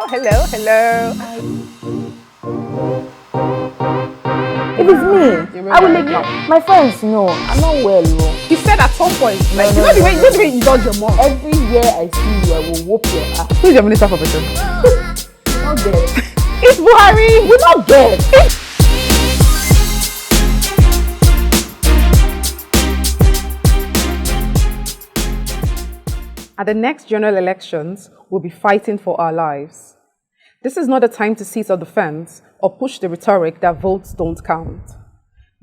Hello. If it's me, I will make my friends know I'm not well. He said at some point, like, you know the way you dodge your mom. Every year I see you, I will whoop your ass. Who's your minister for person? Not get. It's Buhari. We not get. At the next general elections, we'll be fighting for our lives. This is not a time to sit on the fence or push the rhetoric that votes don't count.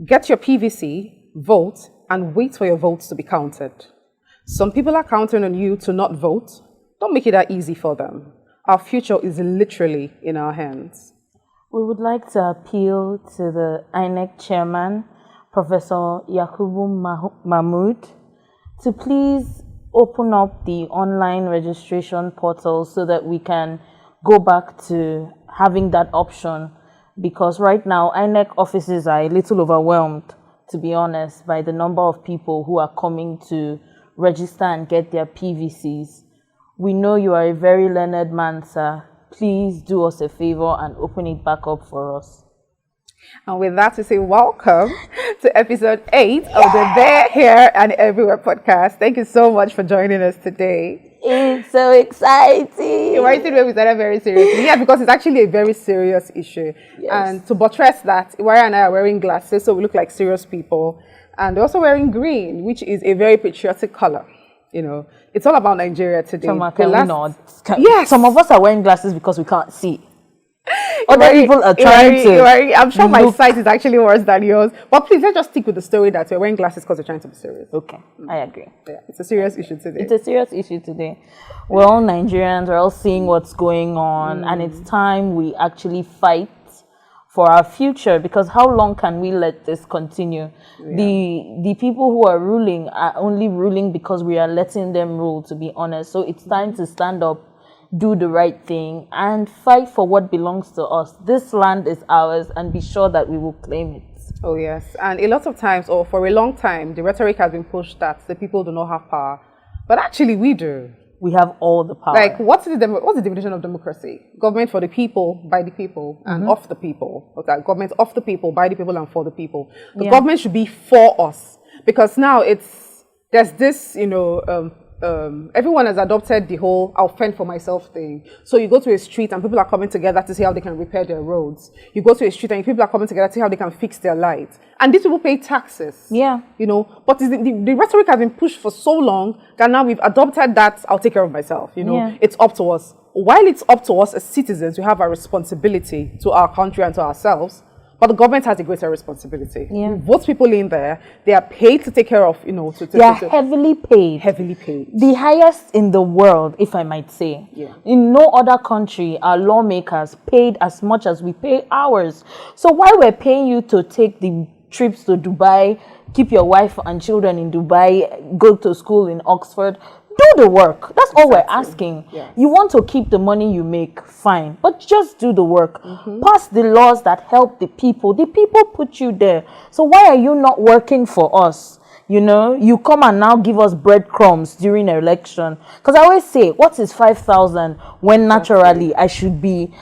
Get your PVC, vote, and wait for your votes to be counted. Some people are counting on you to not vote. Don't make it that easy for them. Our future is literally in our hands. We would like to appeal to the INEC chairman, Professor Yakubu Mahmood, to please open up the online registration portal so that we can go back to having that option, because right now INEC offices are a little overwhelmed, to be honest, by the number of people who are coming to register and get their PVCs. We know you are a very learned man, sir. Please do us a favor and open it back up for us. And with that, we say welcome to episode 8 of the There, Here, and Everywhere podcast. Thank you so much for joining us today. It's so exciting. Why did we started very seriously? Yeah, because it's actually a very serious issue. Yes. And to buttress that, Iwaya and I are wearing glasses, so we look like serious people. And we're also wearing green, which is a very patriotic color. You know, it's all about Nigeria today. Yes. Some of us are wearing glasses because we can't see. Other people are trying to. I'm sure my sight is actually worse than yours. But please, let's just stick with the story that we're wearing glasses because we're trying to be serious. Okay, I agree. Yeah, it's a serious issue today. It's a serious issue today. We're all Nigerians. We're all seeing what's going on, and it's time we actually fight for our future. Because how long can we let this continue? Yeah. The people who are ruling are only ruling because we are letting them rule. To be honest, so it's time to stand up, do the right thing, and fight for what belongs to us. This land is ours, and be sure that we will claim it. Oh yes, and a lot of times, or for a long time, the rhetoric has been pushed that the people do not have power, but actually we do. We have all the power. Like, what's the definition of democracy? Government for the people, by the people, and of the people. Okay, government of the people, by the people, and for the people. The government should be for us, because now there's this, everyone has adopted the whole "I'll fend for myself" thing. So you go to a street and people are coming together to see how they can repair their roads. You go to a street and people are coming together to see how they can fix their lights. And these people pay taxes. Yeah. But the rhetoric has been pushed for so long that now we've adopted that "I'll take care of myself." It's up to us. While it's up to us as citizens, we have a responsibility to our country and to ourselves. But the government has a greater responsibility. Yeah. We vote people in there. They are paid to take care of, they are heavily paid. Heavily paid. The highest in the world, if I might say. Yeah. In no other country are lawmakers paid as much as we pay ours. So while we're paying you to take the trips to Dubai, keep your wife and children in Dubai, go to school in Oxford, do the work. That's all we're asking. Yes. You want to keep the money you make, fine. But just do the work. Pass the laws that help the people. The people put you there. So why are you not working for us? You come and now give us breadcrumbs during an election. Because I always say, what is 5,000 when naturally I should be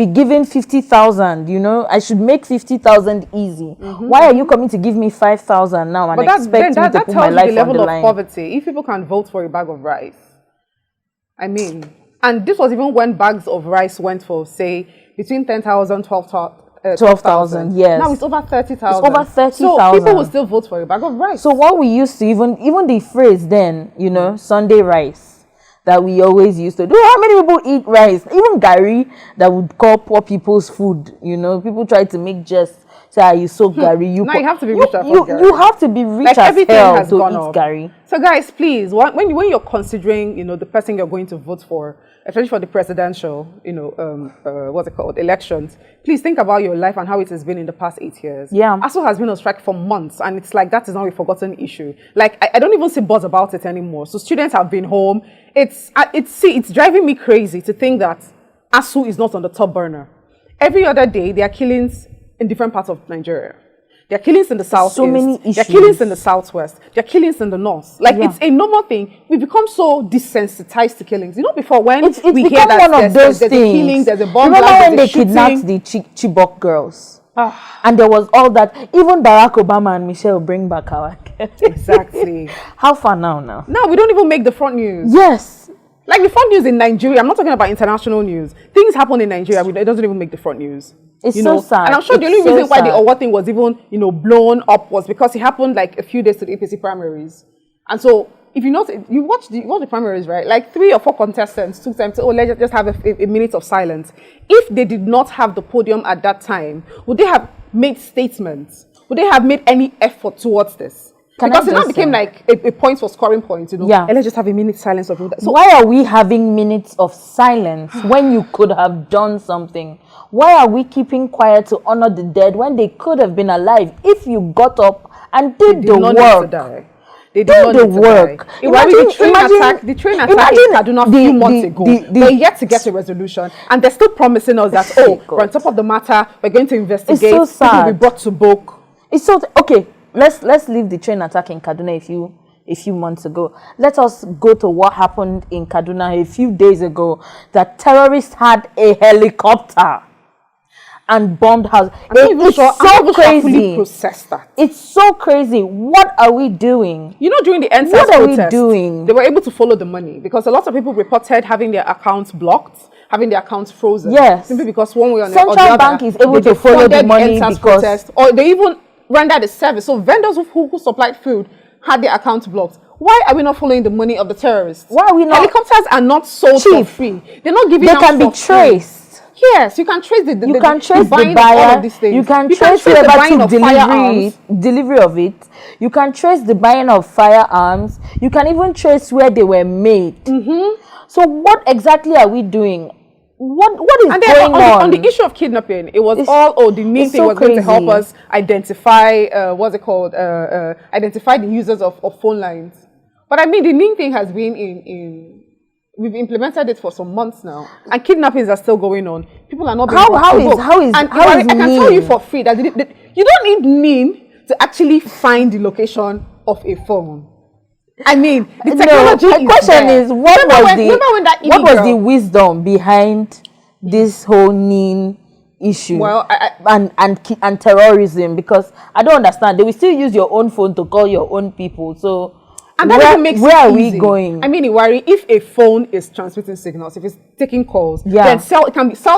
given 50,000, I should make 50,000 easy. Why are you coming to give me 5,000 now and expect me to put my life on the line? But that tells you the level of poverty. If people can vote for a bag of rice, and this was even when bags of rice went for, say, between 10,000, 12,000. Yes. Now it's over 30,000. It's over 30,000. So people will still vote for a bag of rice. So what we used to, even the phrase then, Sunday rice, that we always used to do. How many people eat rice? Even Gary, that would call poor people's food. People try to make jest. Say, you soak Gary. You have to be rich Gary. You have to be rich as hell to eat Gary. So guys, please, when you're considering, the person you're going to vote for, especially for the presidential, elections, please think about your life and how it has been in the past 8 years. Yeah. ASU has been on strike for months, and it's like that is not a forgotten issue. Like, I don't even see buzz about it anymore. So students have been home. It's driving me crazy to think that ASU is not on the top burner. Every other day, there are killings in different parts of Nigeria. There are killings in the southeast. So many issues. There are killings in the southwest. There are killings in the north. Like, it's a normal thing. We become so desensitized to killings. You know, before when it's we hear that one of those there's a killing, there's a bomb Remember blast, when they there's a kidnapped shooting? the Chibok girls? And there was all that. Even Barack Obama and Michelle bring back our girls. Exactly. How far now? Now, we don't even make the front news. Yes. Like the front news in Nigeria, I'm not talking about international news. Things happen in Nigeria, it doesn't even make the front news. It's so sad. And I'm sure the only reason why the Owa thing was even, blown up was because it happened like a few days to the APC primaries. And so, if you notice, you watch the primaries, right? Like 3 or 4 contestants took time to, let's just have a minute of silence. If they did not have the podium at that time, would they have made statements? Would they have made any effort towards this? Because it now became like a point for scoring points, Yeah. And let's just have a minute silence of that. So why are we having minutes of silence when you could have done something? Why are we keeping quiet to honor the dead when they could have been alive if you got up and did the work? They did not the need to work. die. The train attack in Kaduna a few months ago, they're yet to get a resolution, and they're still promising us that, we're on top of the matter, we're going to investigate, it's so sad. People will be brought to book. It's so, okay, let's leave the train attack in Kaduna a few months ago. Let us go to what happened in Kaduna a few days ago, that terrorists had a helicopter and bombed houses. It's so crazy. It's so crazy. What are we doing? During the NSAS what are protest, we doing? They were able to follow the money because a lot of people reported having their accounts blocked, having their accounts frozen. Yes. Simply because one way or the Central other, Bank is able to follow the money because protest, or they even rendered a service. So vendors who supplied food had their accounts blocked. Why are we not following the money of the terrorists? Why are we not? Helicopters are not sold for free. They're not giving out for free. They can be traced. Yes, you can trace the buyer. You can trace whoever took delivery of it. You can trace the buying of firearms. You can even trace where they were made. So what exactly are we doing? What is going on? On the issue of kidnapping, it was the main thing was going to help us identify identify the users of phone lines. But I mean, the main thing has been we've implemented it for some months now, and kidnappings are still going on. People are not being how is I can tell you for free that you don't need NIN to actually find the location of a phone. I mean, the technology my question there. is, what was the girl, wisdom behind this whole NIN issue? Well, and terrorism? Because I don't understand. They will still use your own phone to call your own people. So. And that makes where are easy. We going? I mean, Iwari, if a phone is transmitting signals, if it's taking calls, then cell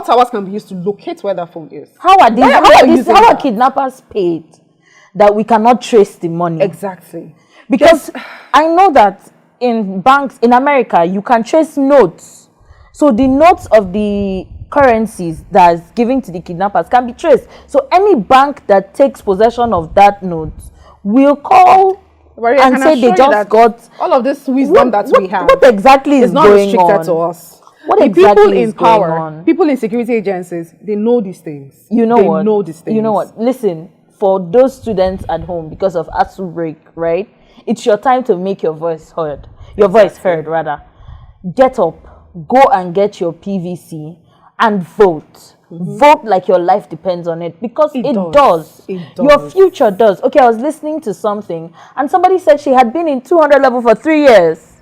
towers can be used to locate where that phone is. How are kidnappers paid that we cannot trace the money? Exactly. Because I know that in banks in America, you can trace notes. So the notes of the currencies that's given to the kidnappers can be traced. So any bank that takes possession of that note will call and say they just got all of this wisdom that we have. What exactly is not going restricted on? To us. What exactly people in is going power, on? People in security agencies, they know these things. They know these things. You know what? Listen, for those students at home, because of ASU break, right? It's your time to make your voice heard. Voice heard, rather. Get up, go and get your PVC and vote. Vote like your life depends on it, because it does. Your future does. Okay, I was listening to something and somebody said she had been in 200 level for 3 years.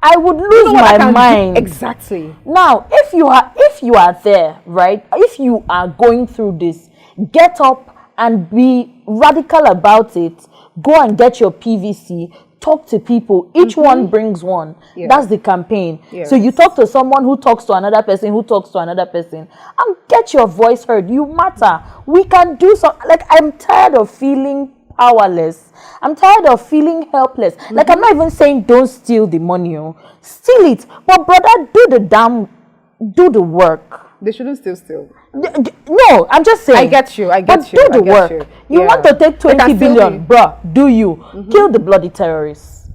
I would lose my mind. Exactly. Now, if you are there, right? If you are going through this, get up and be radical about it. Go and get your PVC. Talk to people. Each one brings one. Yes. That's the campaign. Yes. So you talk to someone who talks to another person, who talks to another person, and get your voice heard. You matter. We can do something. Like, I'm tired of feeling powerless. I'm tired of feeling helpless. Like, I'm not even saying don't steal the money. Steal it. But brother, do the work. They shouldn't steal. No, I'm just saying. I get you. But do the work. You want to take 20 billion, bruh, do you. Kill the bloody terrorists.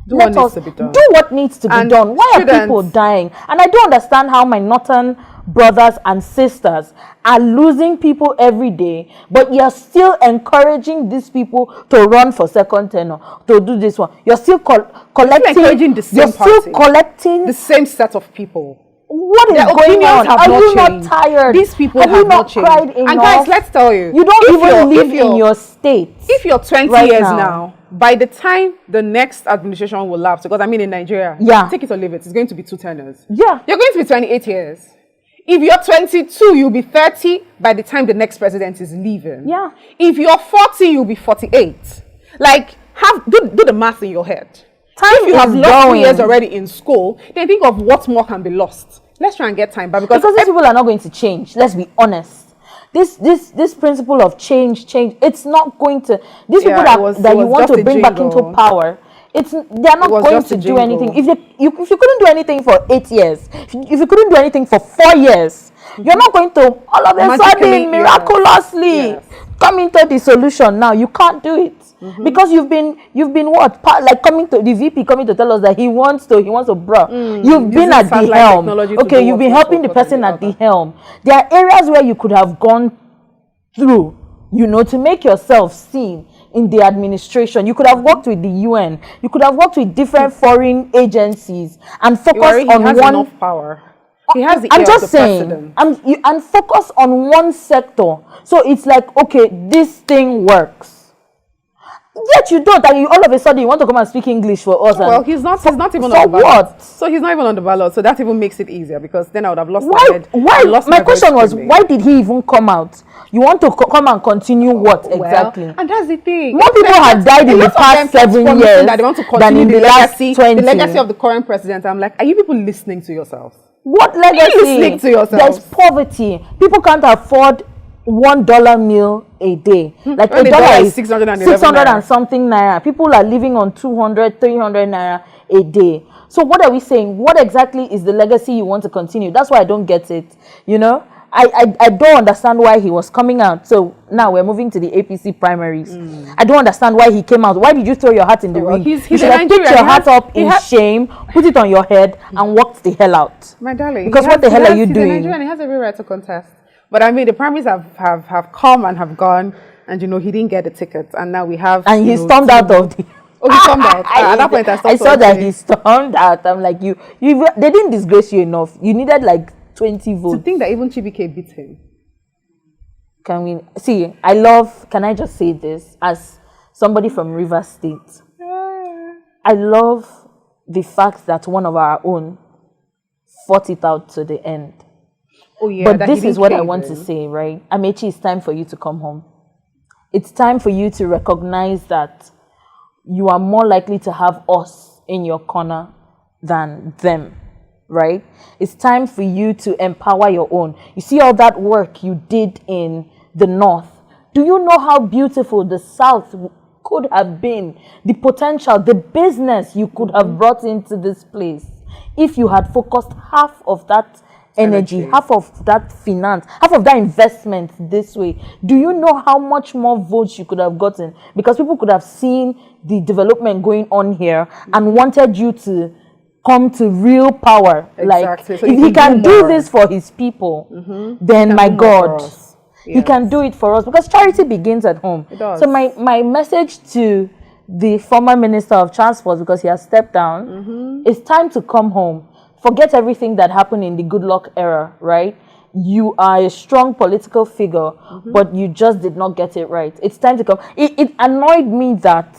Do what needs to be done. Do what needs to be done. Why are people dying? And I don't understand how my northern brothers and sisters are losing people every day, but you're still encouraging these people to run for second tenure, to do this one. You're still collecting. Encouraging the same you're still party. Collecting the same set of people. What is Their going opinions on? have Are not you not changed. tired? These people have you not changed. cried enough? And guys, let's tell you. You don't even live if you're- in your state. If you're 20 right years now. now, by the time the next administration will lapse, because I mean in Nigeria, Yeah. take it or leave it, it's going to be 2 tenures. Yeah. You're going to be 28 years. If you're 22, you'll be 30 by the time the next president is leaving. Yeah. If you're 40, you'll be 48. Like, do the math in your head. Time If you have is lost 3 going. years already in school, then think of what more can be lost. Let's try and get time back, because these people are not going to change. Let's be honest. This principle of change, it's not going to. These people that you want to bring back into power, they're not going to do anything. If you couldn't do anything for 8 years, if you couldn't do anything for 4 years, you're not going to all of a sudden miraculously come into the solution. Now you can't do it. Because you've been what, like coming to the VP coming to tell us that he wants to bro. You've been at the helm. Okay, you've been helping the person at the helm. There are areas where you could have gone through, to make yourself seen in the administration. You could have worked with the UN. You could have worked with different foreign agencies and focus on one. Enough power. He has the I'm ear just of the saying, president. and focus on one sector. So it's like, okay, this thing works. Yet you don't, and all of a sudden you want to come and speak English for us. Well, he's not even on the ballot. What? So he's not even on the ballot. So that even makes it easier, because then I would have lost Why? my head. My question was, why did he even come out? You want to come and continue what exactly? And that's the thing. More people have died in the past 7 years that they want to than continue in the last 20. The legacy of the current president. I'm like, are you people listening to yourselves? What legacy? Listening to yourselves. There's poverty. People can't afford $1 meal a day. Like When a dollar is 600 and something naira. People are living on 200, 300 naira a day. So what are we saying? What exactly is the legacy you want to continue? That's why I don't get it. I don't understand why he was coming out. So now we're moving to the APC primaries. I don't understand why he came out. Why did you throw your hat in the ring? You should have picked your hat up in shame, put it on your head, and walked the hell out. My darling. Because what the hell are you doing? He's a Nigerian, he has every right to contest. But I mean, the primaries have come and have gone, and he didn't get the ticket, and now we have. And he stormed out of the. Oh, he stormed out. At that point, I saw that he stormed out. I'm like, they didn't disgrace you enough. You needed like 20 votes. To think that even Chibike beat him. Can we see? Can I just say this as somebody from Rivers State? I love the fact that one of our own fought it out to the end. Oh, yeah, but this is what I want to say, right? Amechi, it's time for you to come home. It's time for you to recognize that you are more likely to have us in your corner than them, right? It's time for you to empower your own. You see all that work you did in the north. Do you know how beautiful the south could have been? The potential, the business you could have brought into this place if you had focused half of that energy, half of that finance, half of that investment this way. Do you know how much more votes you could have gotten? Because people could have seen the development going on here and wanted you to come to real power. Exactly. Like, so if he can do this for his people, then my God, he can do it for us. Because charity begins at home. It does. So my message to the former Minister of Transport, because he has stepped down, it's time to come home. Forget everything that happened in the Goodluck era, right? You are a strong political figure, but you just did not get it right. It's time to come. It annoyed me that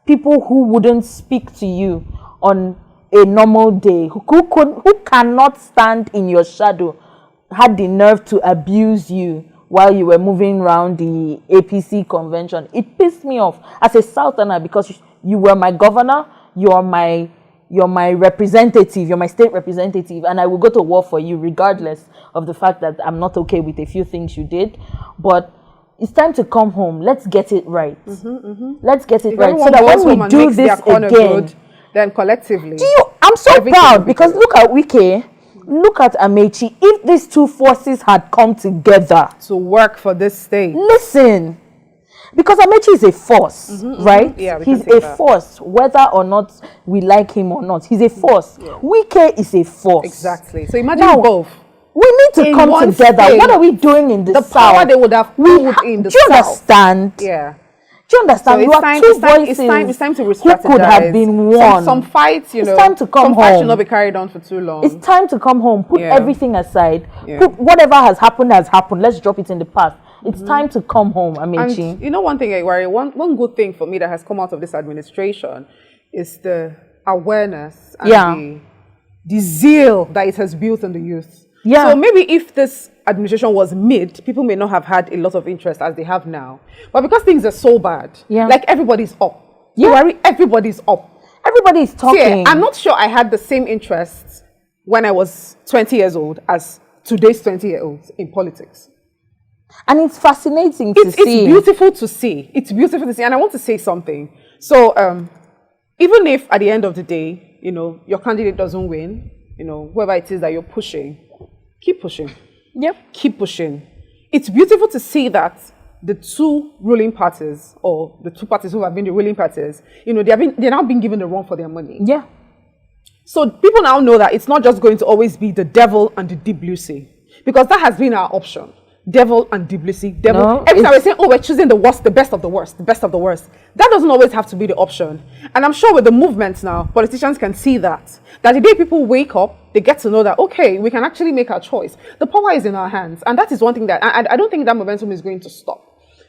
people who wouldn't speak to you on a normal day, who cannot stand in your shadow, had the nerve to abuse you while you were moving around the APC convention. It pissed me off as a Southerner, because you were my governor, you're my representative, you're my state representative, and I will go to war for you regardless of the fact that I'm not okay with a few things you did. But it's time to come home. Let's get it right. Let's get it right. So that when we do this again, then collectively. I'm so proud, because look at Wike, look at Amechi. If these two forces had come together to work for this state. Listen. Because Amechi is a force, right? Yeah, he's a force, whether or not we like him or not. He's a force. Yeah. Wike is a force. Exactly. So imagine both. We need to come together. What are we doing in the South? The power they would have pulled in the South. Do you understand? Yeah. Do you understand? So you have two voices. It's time to who could have been won. Some fights, you know. It's time to come some home. fights should not be carried on for too long. It's time to come home. Put everything aside. Yeah. Put whatever has happened. Let's drop it in the past. It's time to come home, Amechi. And you know one thing, one good thing for me that has come out of this administration is the awareness and the zeal that it has built in the youth. Yeah. So maybe if this administration was mid, people may not have had a lot of interest as they have now. But because things are so bad, like everybody's up. Yeah. Everybody's up. Everybody is talking. See, I'm not sure I had the same interests when I was 20 years old as today's 20-year-olds in politics. And it's fascinating to see. It's beautiful to see. It's beautiful to see. And I want to say something. So even if at the end of the day, you know, your candidate doesn't win, you know, whoever it is that you're pushing, keep pushing. Yep. Keep pushing. It's beautiful to see that the two ruling parties, or the two parties who have been the ruling parties, you know, they're now being given the run for their money. Yeah. So people now know that it's not just going to always be the devil and the deep blue sea, because that has been our option. Devil and deep blue sea. Devil. No, every time we're saying, oh, we're choosing the worst, the best of the worst, the best of the worst. That doesn't always have to be the option. And I'm sure with the movements now, politicians can see that the day people wake up, they get to know that, okay, we can actually make our choice. The power is in our hands. And that is one thing that I don't think that momentum is going to stop.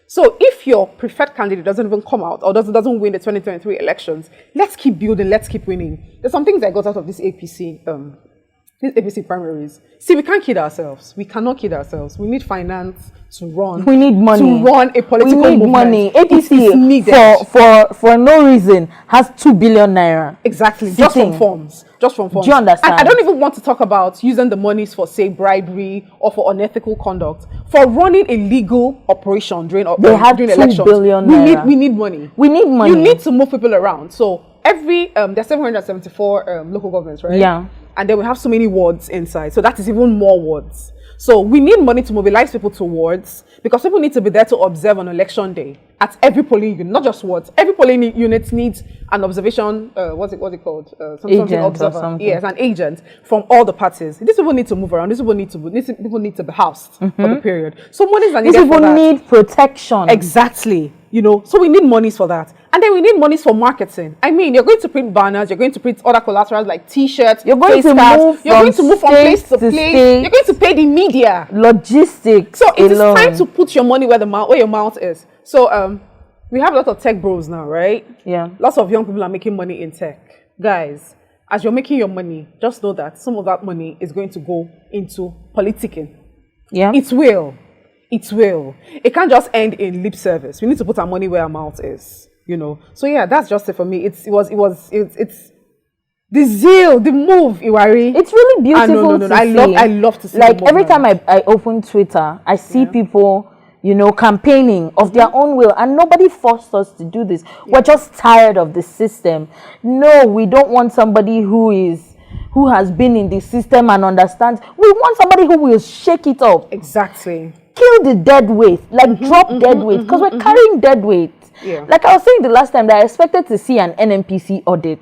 So if your preferred candidate doesn't even come out or doesn't win the 2023 elections, let's keep building, let's keep winning. There's some things I got out of this APC primaries. See, we can't kid ourselves. We cannot kid ourselves. We need finance to run. We need money to run a political movement. We need money. APC for no reason has 2 billion naira. Exactly. Just from forms. Just from forms. Do you understand? And I don't even want to talk about using the monies for, say, bribery or for unethical conduct. For running a legal operation during elections. 2 billion naira. We need money. We need money. You need to move people around. So there's 774 local governments, right? Yeah. And then we have so many wards inside. So that is even more wards. So we need money to mobilize people to wards, because people need to be there to observe on election day at every polling unit, not just wards. Every polling unit needs an observation, what's it called? Something observer. Yes, an agent from all the parties. These people need to move around. These people need to be housed for the period. So monies are needed for that. These people need protection. Exactly. You know, so we need monies for that. And then we need monies for marketing. I mean, you're going to print banners, you're going to print other collaterals like T-shirts, you're going to move from place to place. You're going to pay the media. Logistics. So it is time to put your money where your mouth is. So we have a lot of tech bros now, right? Yeah. Lots of young people are making money in tech. Guys, as you're making your money, just know that some of that money is going to go into politicking. Yeah. It will. It will. It can't just end in lip service. We need to put our money where our mouth is, you know. So yeah, that's just it for me. It's the zeal, the move, Iwari. It's really beautiful to see. I love to see. Like every time I open Twitter, I see people, you know, campaigning of their own will, and nobody forced us to do this. We're just tired of the system. No, we don't want somebody who has been in the system and understands. We want somebody who will shake it up. Exactly. Kill the dead weight, drop dead weight, because we're carrying dead weight. Yeah. Like I was saying the last time, that I expected to see an NNPC audit,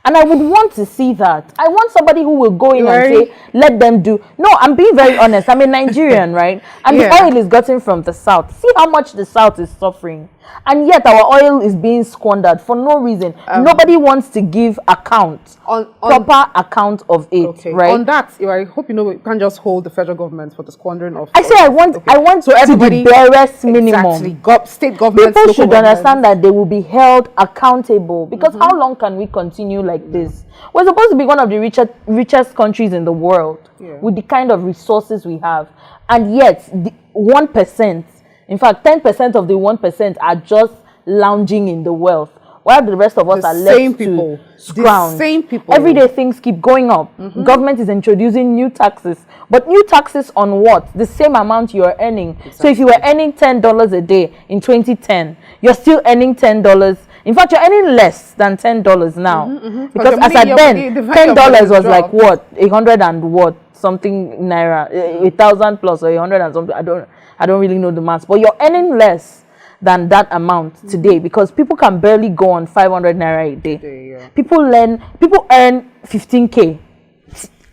and I would want to see that. I want somebody who will go in and say, let them do. No, I'm being very honest. I'm a Nigerian, right? And the oil is gotten from the south. See how much the south is suffering. And yet our oil is being squandered for no reason. Nobody wants to give proper account of it, right? On that, I hope you know we can't just hold the federal government for the squandering of. I want so everybody, the barest minimum. Exactly. State governments, people should understand that they will be held accountable, because how long can we continue like this? We're supposed to be one of the richest countries in the world with the kind of resources we have, and yet the 1%. In fact, 10% of the 1% are just lounging in the wealth, while the rest of us are left to scrounge. The same people. Every day things keep going up. Government is introducing new taxes. But new taxes on what? The same amount you are earning. Exactly. So if you were earning $10 a day in 2010, you're still earning $10. In fact, you're earning less than $10 now. Because as at then, $10 was like what? 100 and what? Something naira, 1,000 plus or 100 and something. I don't really know the maths, but you're earning less than that amount today, because people can barely go on 500 naira a day. People earn 15K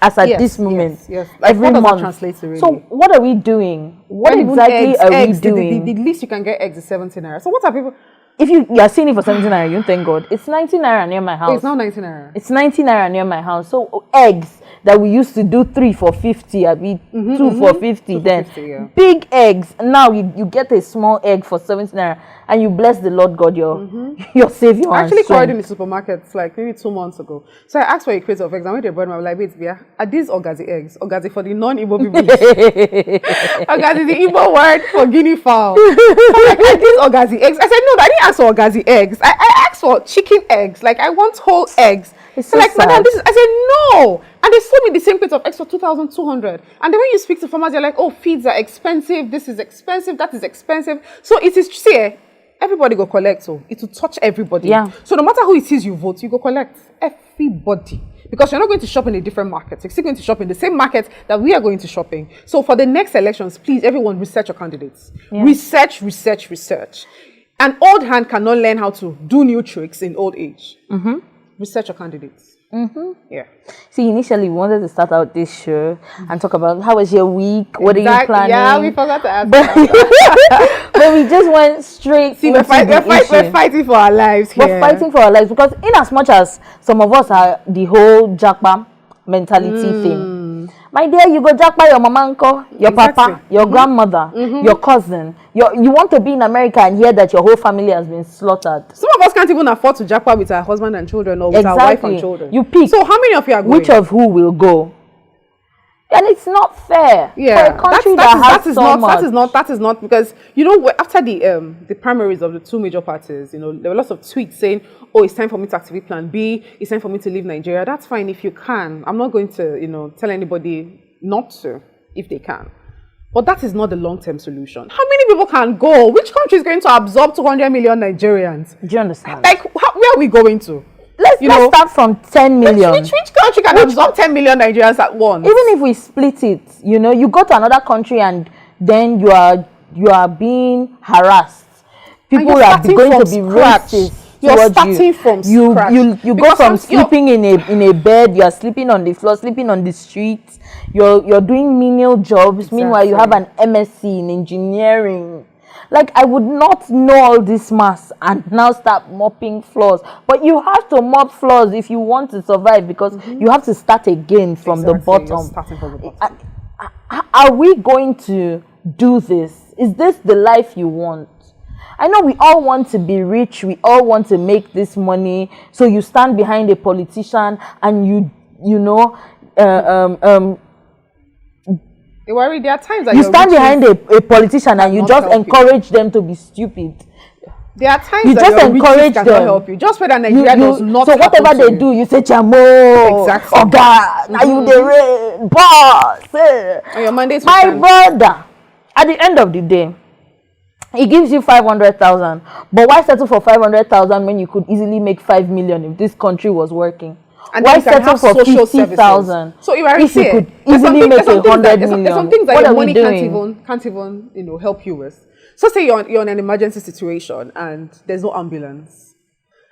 as at this moment. Like, every month. Translate to really? So what are we doing? What exactly are we doing? The least you can get eggs is 17 naira. So what are people? if you are seeing it for 17 naira, you thank God. It's 19 naira near my house. It's not 19 naira. It's 19 naira near my house. So eggs that we used to do 3 for 50, I mean 2 for 50 2 then. for 50, yeah. Big eggs. Now you get a small egg for 17 naira and you bless the Lord God, your savior. I actually and called in strength. the supermarkets like maybe 2 months ago. So I asked for a crate of eggs. I went to the board. I was like, wait, yeah, are these Ogazi eggs? Ogazi for the non-Igbo people. Ogazi, the Igbo word for guinea fowl. So I'm like, are these Ogazi eggs? I said, no, I didn't ask for Ogazi eggs. I asked for chicken eggs. Like, I want whole eggs. It's So so like, madam, sad. this is, I said, no. And they sold me the same crate of eggs for 2,200. And then when you speak to farmers, they're like, oh, feeds are expensive. This is expensive. That is expensive. So it is, see, everybody go collect. So it will touch everybody. Yeah. So no matter who it is you vote, you go collect. Everybody. Because you're not going to shop in a different market. You're still going to shop in the same market that we are going to shop in. So for the next elections, please, everyone, research your candidates. Yeah. Research, research, research. An old hand cannot learn how to do new tricks in old age. Research your candidates. Yeah. See, initially we wanted to start out this show and talk about how was your week, what are you planning? Yeah, we forgot to ask. But, but we just went straight See, into we're issue. fighting for our lives here. We're fighting for our lives because in as much as some of us are the whole Jackpa mentality thing. My dear, you go Jackpa your mama uncle, your papa, your grandmother, your cousin. You want to be in America and hear that your whole family has been slaughtered. Some of us can't even afford to jackpot with our husband and children or with our wife and children. You pick. So how many of you are going? Which of who will go? And it's not fair Yeah, for a country that is not because you know after the primaries of the 2 major parties, you know, there were lots of tweets saying, "Oh, it's time for me to activate Plan B. It's time for me to leave Nigeria." That's fine if you can. I'm not going to, you know, tell anybody not to if they can. But that is not the long-term solution. How many people can go? Which country is going to absorb 200 million Nigerians? Do you understand? Like, where are we going to? Let's start from 10 million. Which country can absorb 10 million Nigerians at once? Even if we split it, you know, you go to another country and then you are being harassed. People are going to be racist. You're starting from scratch. You go from sleeping in a bed, you are sleeping on the floor, sleeping on the streets. You're doing menial jobs. Exactly. Meanwhile, you have an MSc in engineering. Like, I would not know all this mass and now start mopping floors. But you have to mop floors if you want to survive because you have to start again from the bottom. You're starting from the bottom. Are we going to do this? Is this the life you want? I know we all want to be rich. We all want to make this money. So you stand behind a politician and you know, there are times that you stand behind a politician and you just encourage them to be stupid. There are times you that just encourage them. Help you. Just whether that Nigeria does not. So whatever they do, you say Chamo. Exactly. Oh God, now you the rain, boss. On your Mondays, my brother. At the end of the day, he gives you 500,000. But why settle for 500,000 when you could easily make 5 million if this country was working? And why settle for 50,000? So if you could easily make 100 million? There's some things that your money doing? can't even you know help you with. So say you're in an emergency situation and there's no ambulance,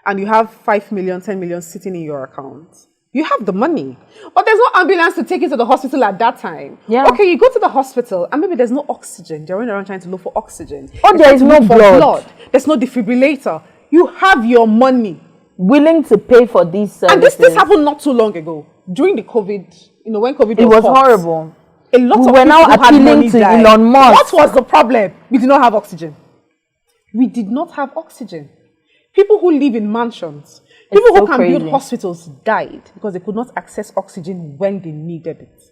and you have 5 million, 10 million sitting in your account. You have the money, but there's no ambulance to take you to the hospital at that time. Yeah. Okay, you go to the hospital and maybe there's no oxygen. They're running around trying to look for oxygen. Or there is no blood. There's no defibrillator. You have your money. Willing to pay for these services. And this happened not too long ago. During the COVID, you know, when COVID was hot, horrible. A lot of people now appealing to died. Elon Musk. What was the problem? We did not have oxygen. We did not have oxygen. People who live in mansions, people who can build hospitals died because they could not access oxygen when they needed it.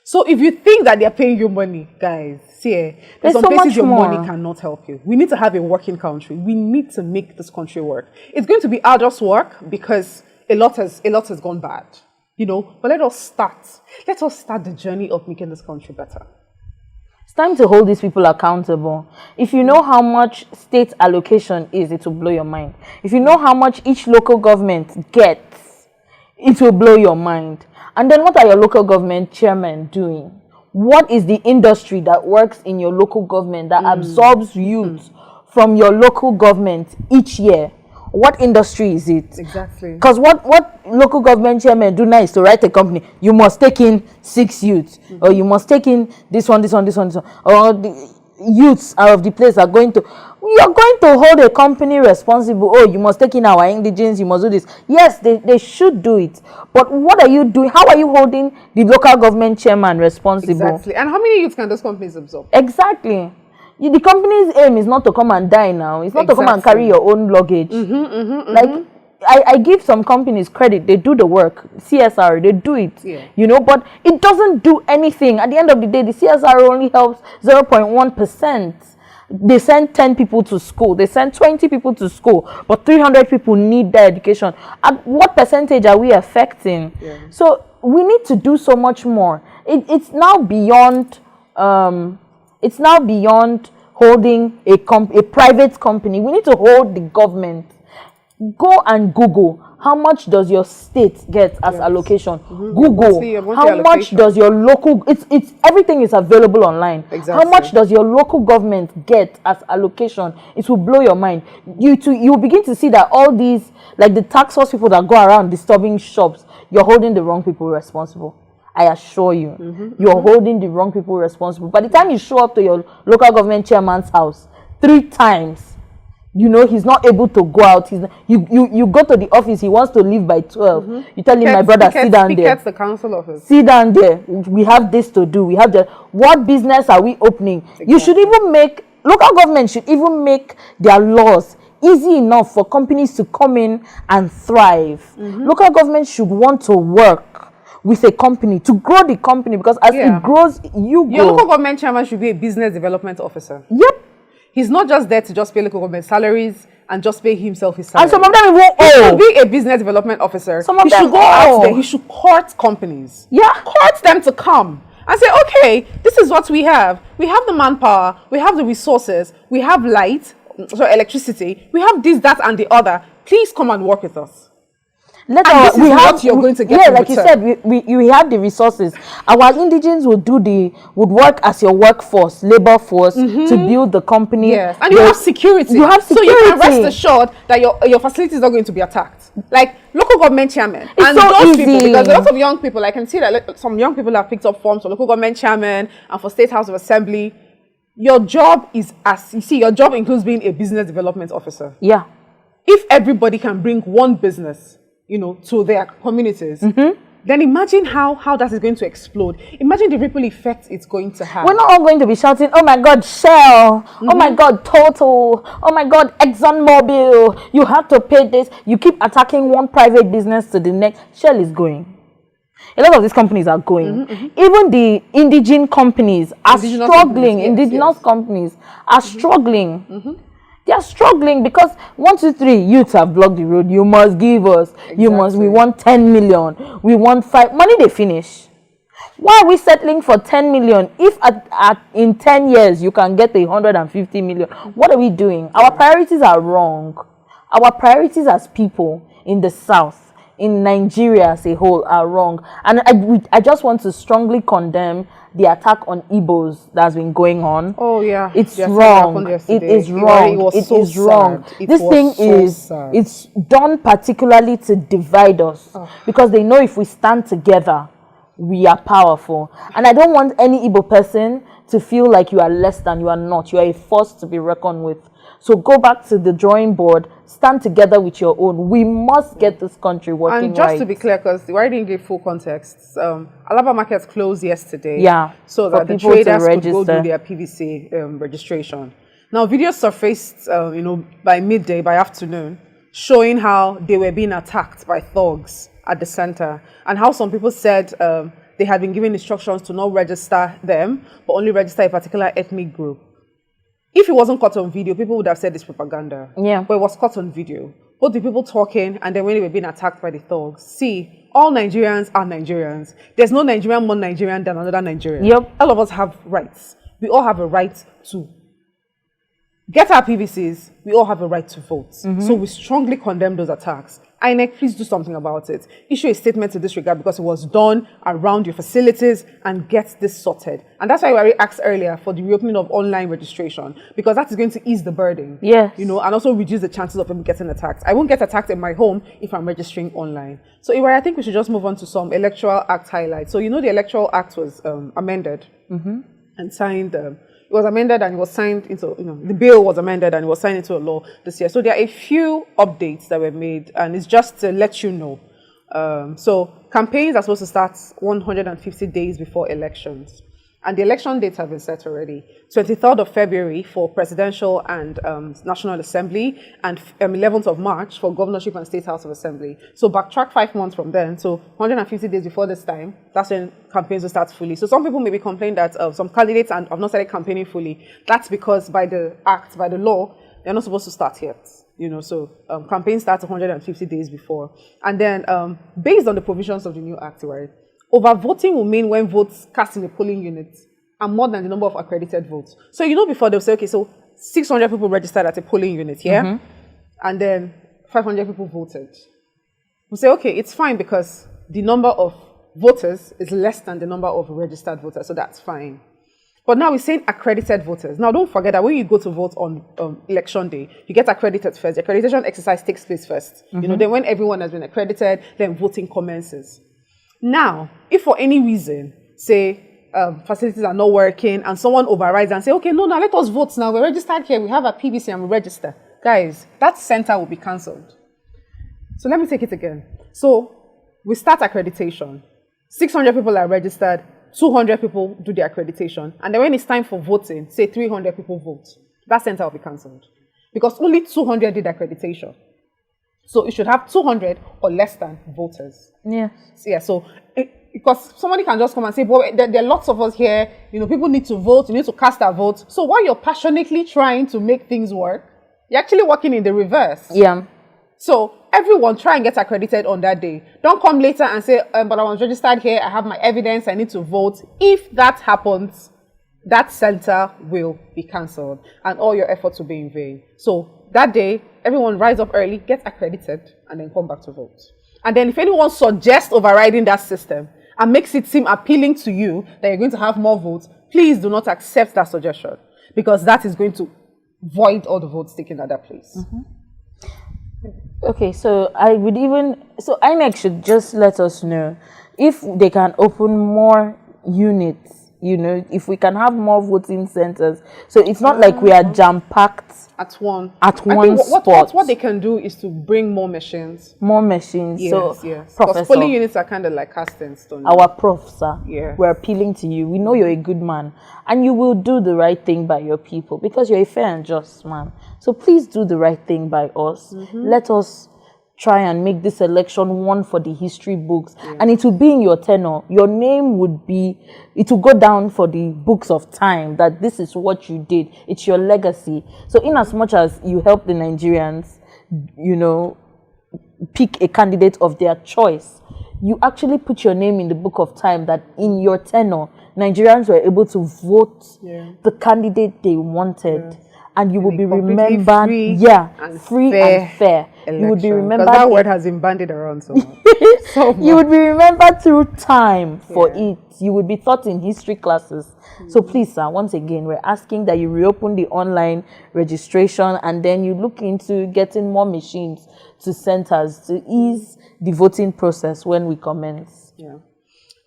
So if you think that they're paying you money, guys, see, there's some places your money cannot help you. We need to have a working country. We need to make this country work. It's going to be arduous work because a lot has gone bad, you know. But let us start. Let us start the journey of making this country better. It's time to hold these people accountable. If you know how much state allocation is, it will blow your mind. If you know how much each local government gets, it will blow your mind. And then what are your local government chairmen doing? What is the industry that works in your local government that absorbs youth from your local government each year? What industry is it? Exactly. Because what local government chairmen do now is to write a company. You must take in 6 youths, or you must take in this one. Or youths are of the place are going to, you're going to hold a company responsible. Oh, you must take in our indigents, you must do this. Yes, they should do it. But what are you doing? How are you holding the local government chairman responsible? Exactly. And how many youths can those companies absorb? Exactly. The company's aim is not to come and die now. It's not to come and carry your own luggage. Like, I give some companies credit. They do the work. CSR, they do it. Yeah. You know, but it doesn't do anything. At the end of the day, the CSR only helps 0.1%. They send 10 people to school. They send 20 people to school. But 300 people need their education. At what percentage are we affecting? Yeah. So we need to do so much more. It's now beyond... it's now beyond holding a private company. We need to hold the government. Go and Google, how much does your state get as allocation? Google, how much does your local, it's everything is available online. Exactly. How much does your local government get as allocation? It will blow your mind. You begin to see that all these, like the tax force people that go around disturbing shops, you're holding the wrong people responsible. I assure you, you're holding the wrong people responsible. By the time you show up to your local government chairman's house 3 times, you know he's not able to go out. You go to the office, he wants to leave by 12. You tell him, my brother, sit down there. The council office. Sit down there. We have this to do. We have the, what business are we opening? Exactly. You should even make, local government should even make their laws easy enough for companies to come in and thrive. Local government should want to work with a company to grow the company, because as it grows, you grow. Your local government chairman should be a business development officer. Yep. He's not just there to just pay local government salaries and just pay himself his salary. And some of them won't He should be a business development officer. Some of he them should go out there. He should court companies. Yeah. Court them to come and say, okay, this is what we have. We have the manpower. We have the resources. We have light, so electricity. We have this, that, and the we Please come and work with us. This is what you're going to get. Yeah, like you said, we have the resources. Our indigents would work as your workforce, labor force, to build the company. Yes, and you have security. You have security. So you can rest assured that your facility is not going to be attacked. Like local government chairman. It's and so those easy. people, because a lot of young people, I can see that some young people have picked up forms for local government chairman and for State House of Assembly. Your job is, as you see, your job includes being a business development officer. Yeah. If everybody can bring one business, you know, to their communities, then imagine how that is going to explode. Imagine the ripple effect it's going to have. We're not all going to be shouting, oh my God, Shell, oh my God, Total, oh my God, ExxonMobil, you have to pay this. You keep attacking one private business to the next. Shell is going. A lot of these companies are going. Even the indigenous companies are struggling. Indigenous companies are struggling. They are struggling because 1, 2, 3 youths have blocked the road. You must give us. You must. We want 10 million. We want 5. Money they finish. Why are we settling for 10 million if in 10 years you can get 150 million? What are we doing? Our priorities are wrong. Our priorities as people in the South, in Nigeria as a whole, are wrong. And I just want to strongly condemn the attack on Igbos that's been going on. Oh yeah, it's wrong. It is wrong. It is wrong. This thing is, it's done particularly to divide us, because they know if we stand together, we are powerful. And I don't want any Igbo person to feel like you are less than. You are not. You are a force to be reckoned with. So go back to the drawing board, stand together with your own. We must get this country working right. And just to be clear, because why didn't give full context, Alaba markets closed yesterday. Yeah. So that the traders could go do their PVC registration. Now, videos surfaced, you know, by midday, by afternoon, showing how they were being attacked by thugs at the center, and how some people said they had been given instructions to not register them, but only register a particular ethnic group. If it wasn't caught on video, people would have said it's propaganda. Yeah. But it was caught on video. Both the people talking and then when they were being attacked by the thugs. See, all Nigerians are Nigerians. There's no Nigerian more Nigerian than another Nigerian. Yep. All of us have rights. We all have a right to get our PVCs. We all have a right to vote. So we strongly condemn those attacks. INEC, please do something about it. Issue a statement to this regard, because it was done around your facilities, and get this sorted. And that's why we asked earlier for the reopening of online registration, because that is going to ease the burden. Yes. You know, and also reduce the chances of people getting attacked. I won't get attacked in my home if I'm registering online. So, Iwari, I think we should just move on to some Electoral Act highlights. So, you know, the Electoral Act was amended. and signed. It was amended and it was signed into, the bill was amended and it was signed into a law this year. So there are a few updates that were made, and it's just to let you know. So campaigns are supposed to start 150 days before elections. And the election dates have been set already. 23rd of February for presidential and National Assembly, and 11th of March for governorship and State House of Assembly. So backtrack 5 months from then. So 150 days before this time, that's when campaigns will start fully. So some people may be complaining that some candidates have not started campaigning fully. That's because by the act, by the law, they're not supposed to start yet. So campaign starts 150 days before. And then based on the provisions of the new act, right, overvoting will mean when votes cast in a polling unit are more than the number of accredited votes. So before they'll say, okay, so 600 people registered at a polling unit, yeah? And then 500 people voted. We'll say, okay, it's fine because the number of voters is less than the number of registered voters, so that's fine. But now we're saying accredited voters. Now, don't forget that when you go to vote on election day, you get accredited first. The accreditation exercise takes place first. Then when everyone has been accredited, then voting commences. Now, if for any reason, say, facilities are not working and someone overrides and say, okay, no, now let us vote now. We're registered here. We have a PVC and we register. Guys, that center will be cancelled. So let me take it again. So we start accreditation. 600 people are registered. 200 people do the accreditation. And then when it's time for voting, say 300 people vote. That center will be cancelled. Because only 200 did accreditation. So it should have 200 or less than voters. Yeah. So because somebody can just come and say, boy, there are lots of us here, people need to vote, you need to cast our vote. So while you're passionately trying to make things work, you're actually working in the reverse. Yeah. So everyone try and get accredited on that day. Don't come later and say, but I was registered here, I have my evidence, I need to vote. If that happens, that center will be cancelled and all your efforts will be in vain. So that day, everyone rise up early, get accredited, and then come back to vote. And then if anyone suggests overriding that system and makes it seem appealing to you that you're going to have more votes, please do not accept that suggestion, because that is going to void all the votes taken at that place. Okay, so INEC should just let us know if they can open more units, if we can have more voting centers. So it's not like we are jam-packed at one spot. What they can do is to bring more machines. More machines. Yes. Because Professor, polling units are kind of like cast in stone. Our prof, sir, yes, we're appealing to you. We know you're a good man and you will do the right thing by your people because you're a fair and just man. So please do the right thing by us. Let us try and make this election one for the history books. And it will be in your tenure. Your name it will go down for the books of time that this is what you did. It's your legacy. So in as much as you help the Nigerians, pick a candidate of their choice, you actually put your name in the book of time that in your tenure, Nigerians were able to vote the candidate they wanted. And you will be remembered, free and fair. Election. You would be remembered. That word has been bandied around so much. You would be remembered through time for it. You would be taught in history classes. So please, sir, once again, we're asking that you reopen the online registration and then you look into getting more machines to centers to ease the voting process when we commence. Yeah.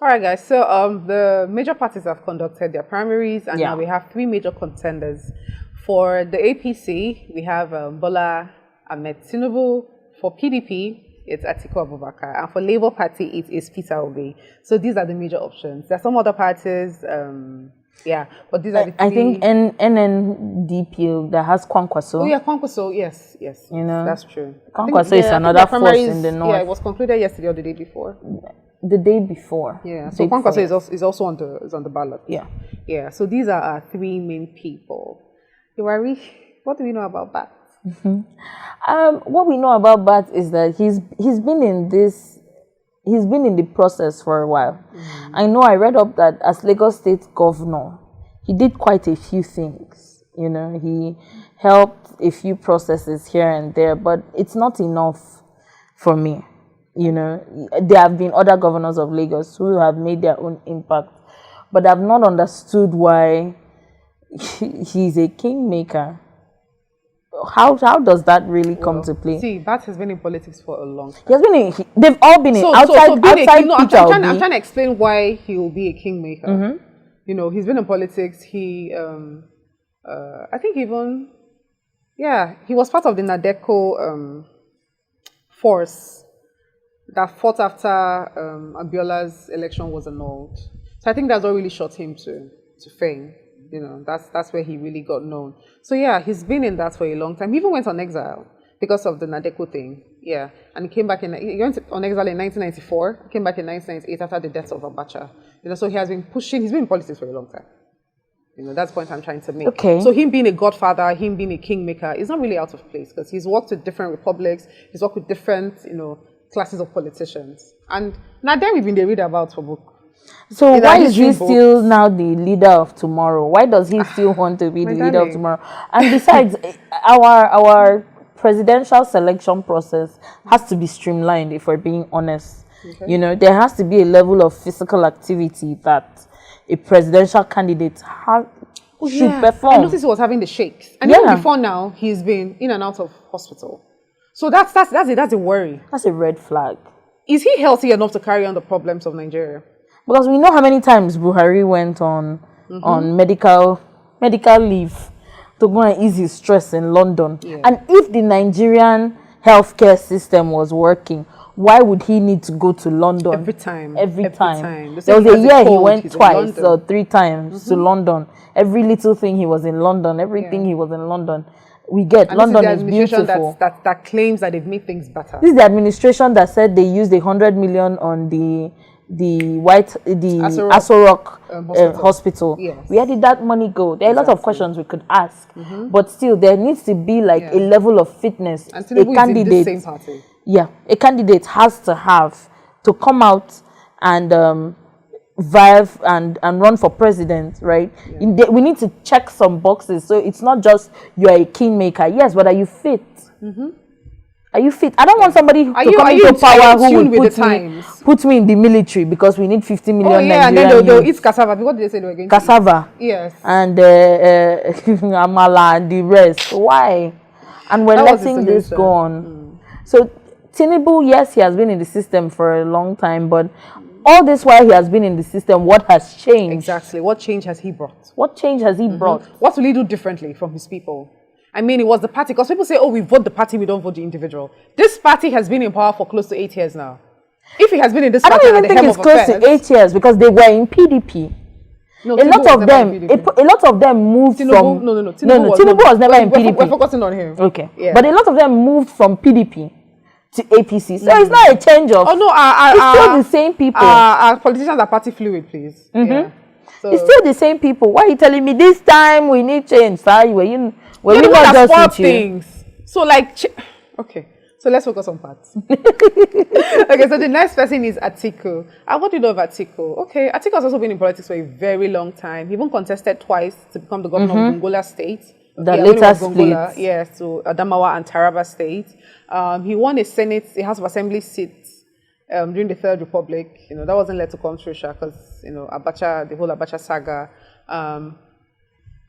All right, guys. So the major parties have conducted their primaries, and now we have 3 major contenders. For the APC, we have Bola, AHMED, Tinubu. For PDP, it's Atiku Abubakar. And for Labour Party, it is Peter Obi. So these are the major options. There are some other parties, but these are the 3. I think NNDP that has Kwankwaso. Oh yeah, Kwankwaso, yes. That's true. Kwankwaso is another force in the north. Yeah, it was concluded yesterday or the day before. The day before. Yeah, so Kwankwaso is also on the ballot. Yeah. So these are our 3 main people. What do we know about Bat? What we know about Bat is that he's been in the process for a while. I know I read up that as Lagos State Governor, he did quite a few things. He helped a few processes here and there, but it's not enough for me. There have been other governors of Lagos who have made their own impact, but I've not understood why he's a kingmaker. How does that really come to play? See, Bat has been in politics for a long time. They've all been outside Peter Obi. I'm trying to explain why he will be a kingmaker. You know, he's been in politics. I think even, yeah, he was part of the Nadeco force that fought after Abiola's election was annulled. So I think that's what really shot him to fame. You know, that's where he really got known. So yeah, he's been in that for a long time. He even went on exile because of the Nadeco thing. Yeah, and he came back he went on exile in 1994. Came back in 1998 after the death of Abacha. You know, so he has been pushing. He's been in politics for a long time. You know, that's the point I'm trying to make. Okay. So him being a godfather, him being a kingmaker, is not really out of place because he's worked with different republics. He's worked with different, you know, classes of politicians. And now then we've been the read about for book. So why is he still now the leader of tomorrow? Why does he still want to be the leader of tomorrow? And besides, our presidential selection process has to be streamlined, if we're being honest. Okay. You know, there has to be a level of physical activity that a presidential candidate should perform. I noticed he was having the shakes. And even before now, he's been in and out of hospital. So that's a worry. That's a red flag. Is he healthy enough to carry on the problems of Nigeria? Because we know how many times Buhari went on medical leave to go and ease his stress in London. Yeah. And if the Nigerian healthcare system was working, why would he need to go to London? Every time. There was a year he went twice or 3 times to London. Every little thing he was in London. Everything he was in London. We get and London is beautiful. That claims that they've made things better. This is the administration that said they used 100 million on the Aso Rock hospital. Yes. Where did that money go? There are a lot of questions we could ask, but still there needs to be like a level of fitness. And Tinubu is in the same party. Yeah, a candidate has to have to come out and vive and run for president, right? Yeah. We need to check some boxes. So it's not just you're a kingmaker. Yes, but are you fit? Are you fit? I don't want somebody to come into power who will put me in the military because we need 50 million. Oh yeah, and then they'll eat cassava. What did they say they were going to eat? Cassava. Yes. And amala and the rest. Why? And we're letting this go on. So Tinubu, yes, he has been in the system for a long time, but all this while he has been in the system, what has changed? Exactly. What change has he brought? What change has he brought? What will he do differently from his people? I mean, it was the party, because people say, oh, we vote the party, we don't vote the individual. This party has been in power for close to 8 years now. If he has been in this party, I don't even think it's close to 8 years because they were in PDP. No, a lot of them moved from... Tinubu was never in PDP. We're focusing on him. Okay. Yeah. But a lot of them moved from PDP to APC. So it's not a change of... Oh, no. It's still the same people. Our politicians are party fluid, please. Yeah. So, it's still the same people. Why are you telling me this time we need change? Sorry, we not just things. So like, okay. So let's focus on parts. Okay, so the next person is Atiku. What do you know of Atiku? Okay, Atiku has also been in politics for a very long time. He even contested twice to become the governor of Gongola State. The later split. Yes, to Adamawa and Taraba State. He won a House of Assembly seat during the Third Republic. You know, that wasn't let to come through, because, you know, Abacha, the whole Abacha saga.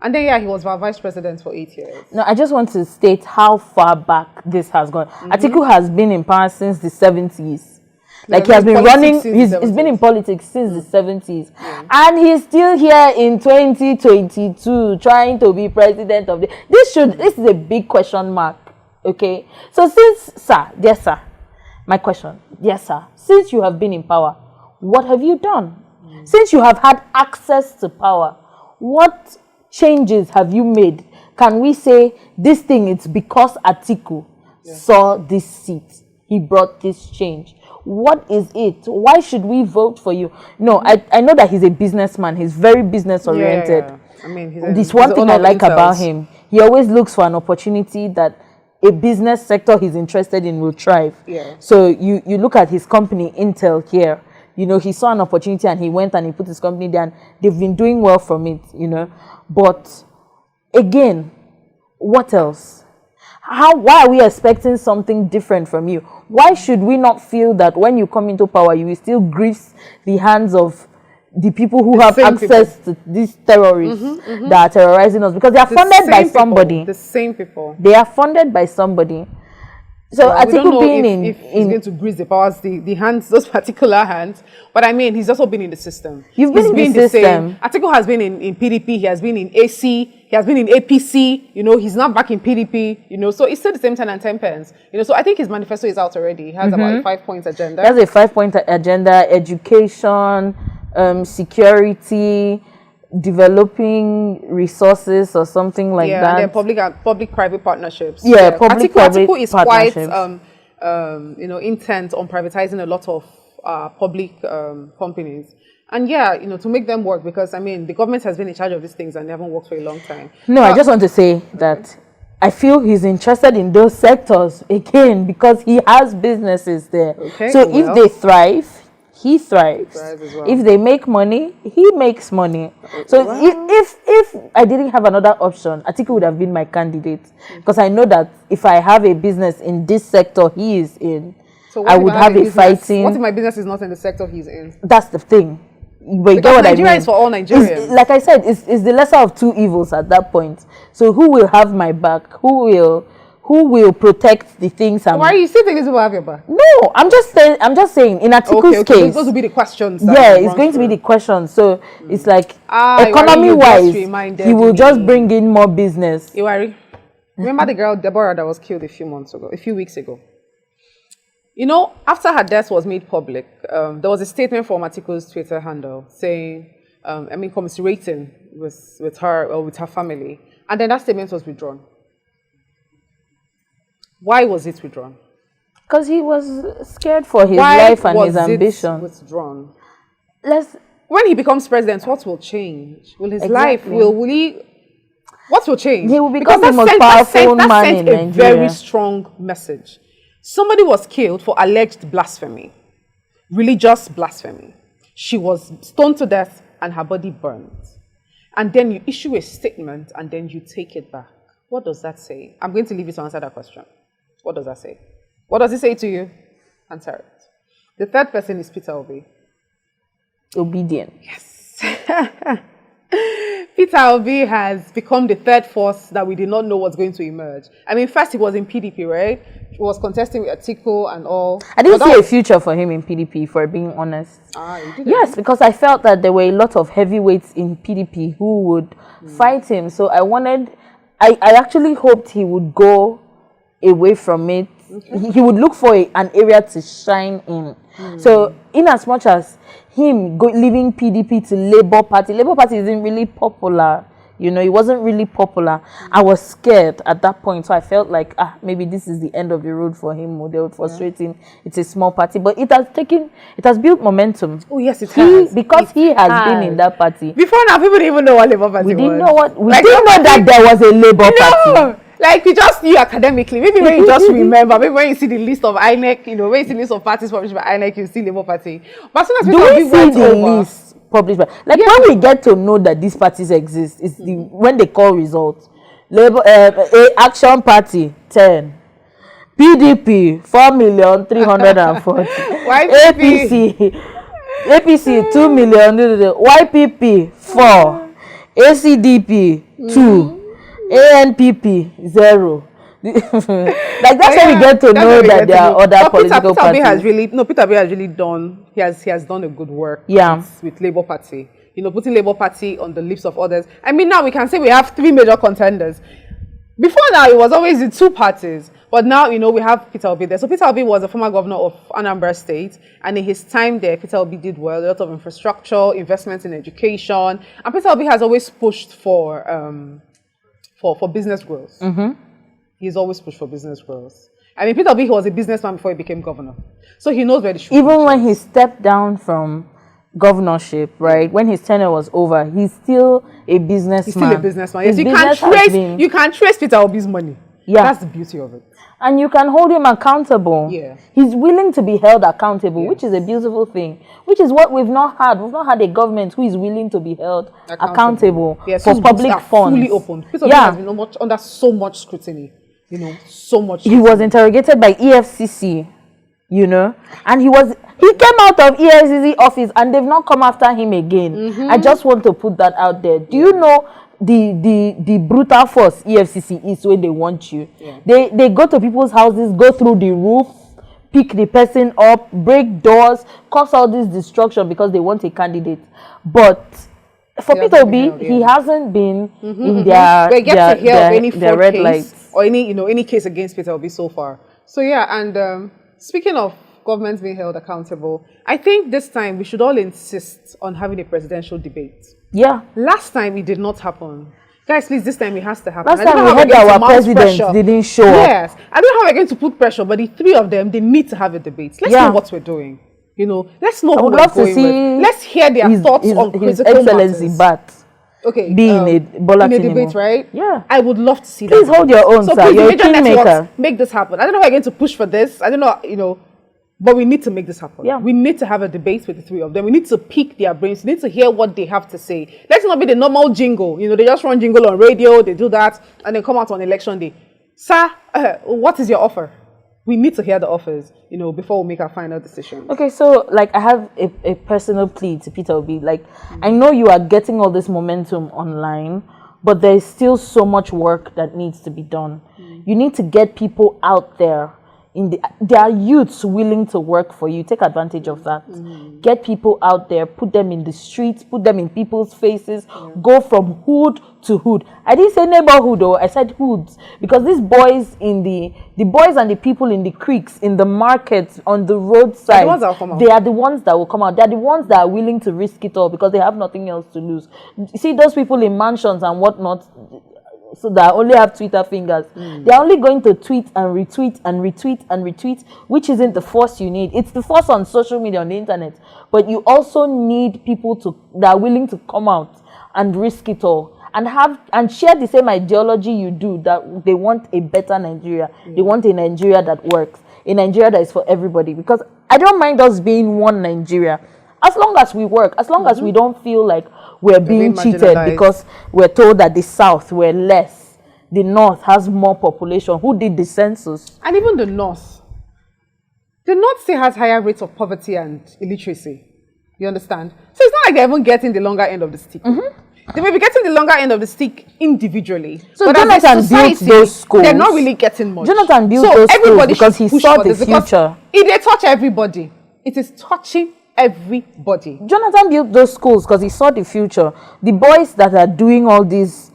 And then, he was our vice president for 8 years. No, I just want to state how far back this has gone. Atiku has been in power since the 70s. Like, he has been running, he's been in politics since the 70s. And he's still here in 2022 trying to be president of the... This is a big question mark, okay? So my question, since you have been in power, what have you done? Since you have had access to power, what changes have you made? Can we say this thing, it's because Atiku saw this seat, he brought this change? What is it? Why should we vote for you? No, I know that he's a businessman. He's very business oriented. I mean, this one thing I like about him. He always looks for an opportunity that a business sector he's interested in will thrive. So you look at his company Intel here. You know, he saw an opportunity and he went and he put his company there, and they've been doing well from it, you know. But again, what else? Why are we expecting something different from you? Why should we not feel that when you come into power, you will still grease the hands of the people who have access to these terrorists that are terrorizing us? Because they are funded by somebody. The same people. They are funded by somebody. So well, we don't Atiku know being if he's going to grease the powers, the hands, those particular hands. But I mean, he's also been in the system. You've been in the system. Atiku has been in PDP. He has been in AC. He has been in APC. You know, he's not back in PDP. You know, so it's still the same 10 and 10 pence. You know, so I think his manifesto is out already. He has about a 5-point agenda. He has a 5-point agenda: education, security, developing resources or something like that. Yeah, and then public-private partnerships. Yeah, public-private Atiku is partnerships. quite, you know, intent on privatizing a lot of public companies. And yeah, you know, to make them work, because I mean, the government has been in charge of these things and they haven't worked for a long time. No, I just want to say that I feel he's interested in those sectors again because he has businesses there. Okay, so if they thrive, he thrives. As well. If they make money, he makes money. So if I didn't have another option, Atiku would have been my candidate, because I know that if I have a business in this sector he is in, so I would have a fighting. What if my business is not in the sector he's in? That's the thing. But you get what Nigeria I mean? is for all Nigerians. Like I said, it's the lesser of two evils at that point. So who will have my back? Who will protect the things? Why are you still thinking people have your back? No, I'm just saying in Atiku's case. Those will be the questions. Yeah, it's going to be the question. So it's like economy-wise, he will just bring in more business. Iwari, remember the girl Deborah that was killed a few weeks ago? You know, after her death was made public, there was a statement from Atiku's Twitter handle saying, commiserating with her or with her family. And then that statement was withdrawn. Why was it withdrawn? Because he was scared for his life and his ambition. Withdrawn? When he becomes president, what will change? Will his life, will he... What will change? He will become the most powerful man in Nigeria. A very strong message. Somebody was killed for alleged blasphemy, religious blasphemy. She was stoned to death and her body burned. And then you issue a statement and then you take it back. What does that say? I'm going to leave you to answer that question. What does that say? What does it say to you? Answer it. The third person is Peter Obi. Obedient. Yes. Peter Obi has become the third force that we did not know was going to emerge. I mean, first he was in PDP, right? He was contesting with Atiku and all. I didn't see a future for him in PDP, for being honest. You didn't? Yes, because I felt that there were a lot of heavyweights in PDP who would fight him. So I actually hoped he would go away from it. Okay. He would look for an area to shine in. So in as much as him leaving PDP to Labour Party isn't really popular. You know, it wasn't really popular. I was scared at that point. So I felt like, maybe this is the end of the road for him. They would frustrate him. It's a small party. But it has built momentum. Oh, yes, it has. Because he has been in that party. Before now, people didn't even know what Labour Party was. We didn't know that there was a Labour Party. Like, we just knew academically. Maybe when you just remember, maybe when you see the list of INEC, you know, when you see the list of parties published by INEC, you see Labour Party. But as soon as we see the list published by, when we get to know that these parties exist, it's when they call results. Labour Action Party 10, PDP 4,340,000, APC 2 million, YPP 4, ACDP 2. ANPP 0. That's when we get to know that there are other political parties. Peter Obi has really done. He has done a good work. With Labour Party. You know, putting Labour Party on the lips of others. I mean, now we can say we have 3 major contenders. Before now, it was always the 2 parties. But now, you know, we have Peter Obi there. So Peter Obi was a former governor of Anambra State. And in his time there, Peter Obi did well. A lot of infrastructure, investments in education. And Peter Obi has always pushed for business growth. He's always pushed for business growth. I mean, Peter Obi was a businessman before he became governor. So he knows where the shoe is. Even when he stepped down from governorship, right, when his tenure was over, he's still a businessman. He's still a businessman. Yes, you can trace Peter Obi's money. Yeah. That's the beauty of it. And you can hold him accountable. Yeah. He's willing to be held accountable, which is a beautiful thing. Which is what we've not had. We've not had a government who is willing to be held accountable for public funds. Fully open. Peter Obi has been under so much scrutiny. You know, so much scrutiny. He was interrogated by EFCC. you know, and he came out of EFCC office and they've not come after him again. I just want to put that out there. Do you know the brutal force EFCC is when they want you? They go to people's houses, go through the roof, pick the person up, break doors, cause all this destruction because they want a candidate. But for Peter Obi, he hasn't been in their red lights or any case against Peter Obi so far. So yeah, and speaking of governments being held accountable, I think this time we should all insist on having a presidential debate. Yeah. Last time it did not happen. Guys, please, this time it has to happen. Last time we heard our president didn't show up. Yes. I don't know how we're going to put pressure, but the three of them, they need to have a debate. Let's know what we're doing. You know, let's know who we're going with. Let's hear their thoughts on critical Excellency matters. Okay. Being a Bola in a debate, right? Yeah. I would love to see that. Please hold your own, so sir. You're a kingmaker. Make this happen. I don't know how we're going to push for this. I don't know, but we need to make this happen. Yeah. We need to have a debate with the three of them. We need to pick their brains. We need to hear what they have to say. Let's not be the normal jingle. They just run jingle on radio. They do that and then come out on election day. Sir, what is your offer? We need to hear the offers, before we make our final decision. Okay, so I have a personal plea to Peter Obi. I know you are getting all this momentum online, but there is still so much work that needs to be done. You need to get people out there. There are youths willing to work for you. Take advantage of that. Get people out there, put them in the streets, put them in people's faces, go from hood to hood. I didn't say neighborhood though, I said hoods, because these boys the boys and the people in the creeks, in the markets, on the roadside, they are the ones that will come out. They are the ones that are willing to risk it all because they have nothing else to lose. You see those people in mansions and whatnot, so that only have Twitter fingers. They're only going to tweet and retweet and retweet and retweet, which isn't the force you need. It's the force on social media, on the internet. But you also need people that are willing to come out and risk it all and share the same ideology you do, that they want a better Nigeria. They want a Nigeria that works, a Nigeria that is for everybody. Because I don't mind us being one Nigeria. As long as we work, as long as we don't feel like we're being cheated because we're told that the South were less, the North has more population. Who did the census? And even the North. The North still has higher rates of poverty and illiteracy. You understand? So it's not like they're even getting the longer end of the stick. They may be getting the longer end of the stick individually. So but Jonathan built those schools. They're not really getting much. Jonathan built those schools because he saw the future. It they touch everybody. It is touching everybody. Jonathan built those schools because he saw the future. The boys that are doing all this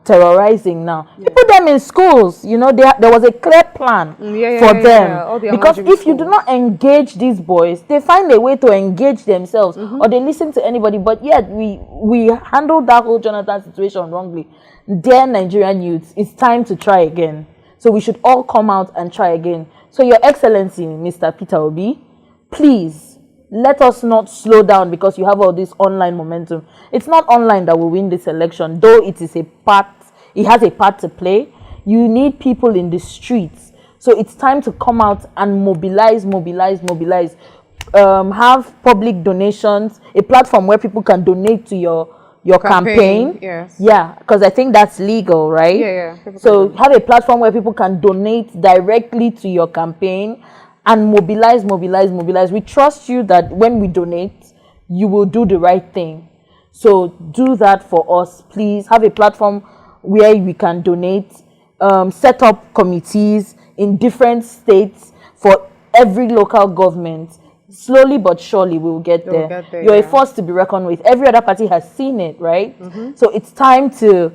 terrorizing now, he put them in schools. There was a clear plan for them. Because if you do not engage these boys, they find a way to engage themselves or they listen to anybody. But yet we handled that whole Jonathan situation wrongly. Dear Nigerian youths, it's time to try again. So we should all come out and try again. So Your Excellency, Mr. Peter Obi, please, let us not slow down because you have all this online momentum. It's not online that will win this election, though it has a part to play. You need people in the streets. So it's time to come out and mobilize. Have public donations, a platform where people can donate to your campaign. Yes. Yeah, because I think that's legal, right? Yeah. So have a platform where people can donate directly to your campaign and mobilize. We trust you that when we donate, you will do the right thing. So do that for us, please. Have a platform where we can donate. Set up committees in different states for every local government. Slowly but surely we will get there. You're a force to be reckoned with. Every other party has seen it, right? So it's time to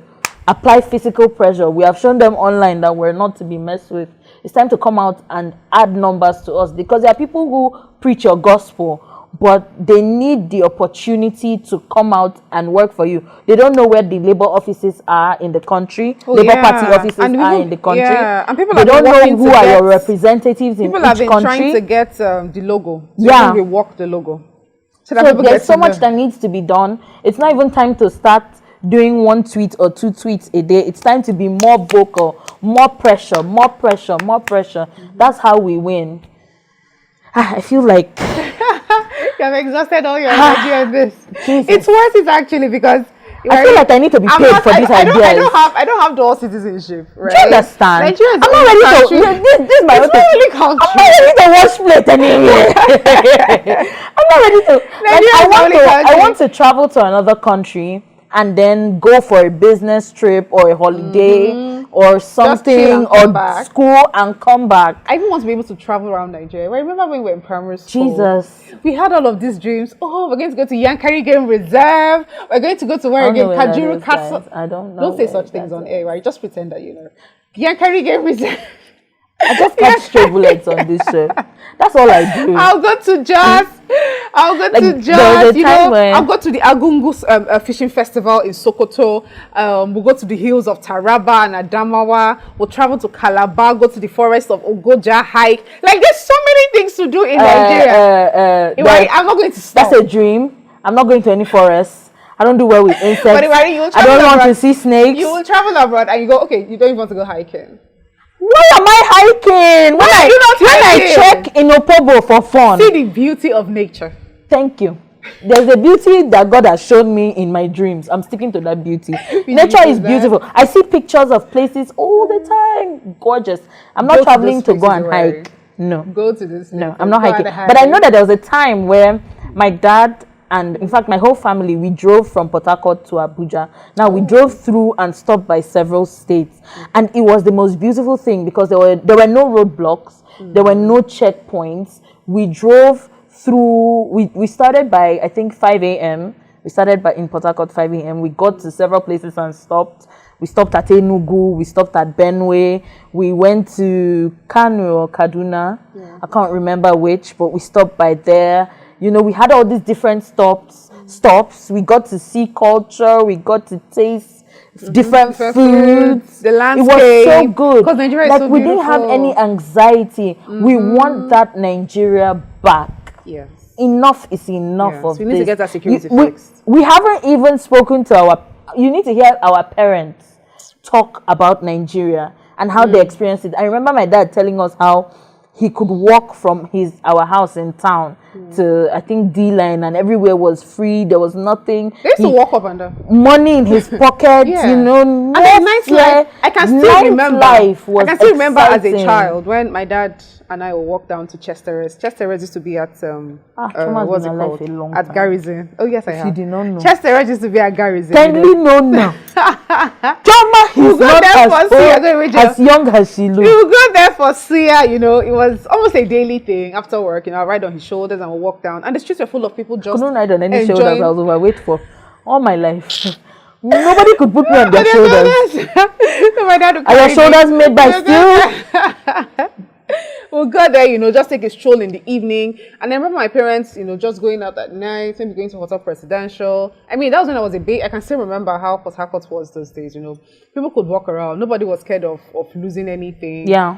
apply physical pressure. We have shown them online that we're not to be messed with. It's time to come out and add numbers to us, because there are people who preach your gospel, but they need the opportunity to come out and work for you. They don't know where the labor offices are in the country, labor party offices are in the country. Yeah, and people they don't know who are your representatives in each country. People have been trying to get the logo. Yeah, rework the logo. So there's so much that needs to be done. It's not even time to start doing 1 tweet or 2 tweets a day. It's time to be more vocal, more pressure. That's how we win. I feel like you have exhausted all your energy on this. It's worth it actually, because I feel like I need to be paid for these ideas. I don't have dual citizenship, right? Do you understand? Nigeria is I'm not ready to. This is my own thing. I'm not ready to wash plate anyway. I'm not ready to. Like, I want to travel to another country and then go for a business trip or a holiday or something or school and come back. I even want to be able to travel around Nigeria. I remember when we were in primary school. Jesus. We had all of these dreams. Oh, we're going to go to Yankari Game Reserve. We're going to go to where again? Kajuru Castle. I don't know. Don't say such things on air, right? Just pretend that you know. Yankari Game Reserve. I just catch stray bullets on this show. That's all I do. I'll go to Jos. I'll go to Jos. You know, I'll go to the Agungu fishing festival in Sokoto. We'll go to the hills of Taraba and Adamawa. We'll travel to Calabar, go to the forest of Ogoja, hike. Like, there's so many things to do in Nigeria. I'm not going to stop. That's a dream. I'm not going to any forest. I don't do well with insects. But I don't want to see snakes. You will travel abroad and you go, okay, you don't even want to go hiking. Why am I hiking? When I check in Opobo for fun. See the beauty of nature. Thank you. There's a beauty that God has shown me in my dreams. I'm sticking to that beauty. Nature is beautiful. I see pictures of places all the time. Gorgeous. I'm not traveling to go and hike. No. Go to this. No, I'm not hiking. But I know that there was a time where my dad and in fact my whole family, we drove from Port Harcourt to Abuja. Now we drove through and stopped by several states, and it was the most beautiful thing because there were no roadblocks, there were no checkpoints. We drove through. We started by I think 5 a.m. We started in Port Harcourt 5 a.m. We got to several places and stopped. We stopped at Enugu. We stopped at Benue. We went to Kano or Kaduna. Yeah. I can't remember which, but we stopped by there. You know, we had all these different stops. We got to see culture. We got to taste different foods. The landscape. It was so good. Because Nigeria is so we beautiful. didn't have any anxiety. We want that Nigeria back. Yes. Enough is enough of this. We need to get that security fixed. We haven't even spoken to you need to hear our parents talk about Nigeria and how they experienced it. I remember my dad telling us how he could walk from our house in town to I think D-Line, and everywhere was free. There was nothing. They used to walk up and down. Money in his pocket, you know. And nice life. I can still remember as a child when my dad and I will walk down to Chester's. Chester's used to be at what's it called? At Garrison. Oh yes, I have. You did not know. Chester's used to be at Garrison. Kindly know now. Choma is not as young as she looks. We would go there for Sia, you know. It was almost a daily thing after work. You know, I ride on his shoulders and we'll walk down, and the streets were full of people just. I couldn't ride on any shoulders. I was overweight for all my life. Nobody could put me on their shoulders. My dad would Are your shoulders made by steel? We'll go there, you know, just take a stroll in the evening. And I remember my parents, you know, just going out at night, maybe going to Hotel Presidential. I mean, that was when I was a baby. I can still remember how Port Harcourt was those days, you know. People could walk around. Nobody was scared of losing anything. Yeah.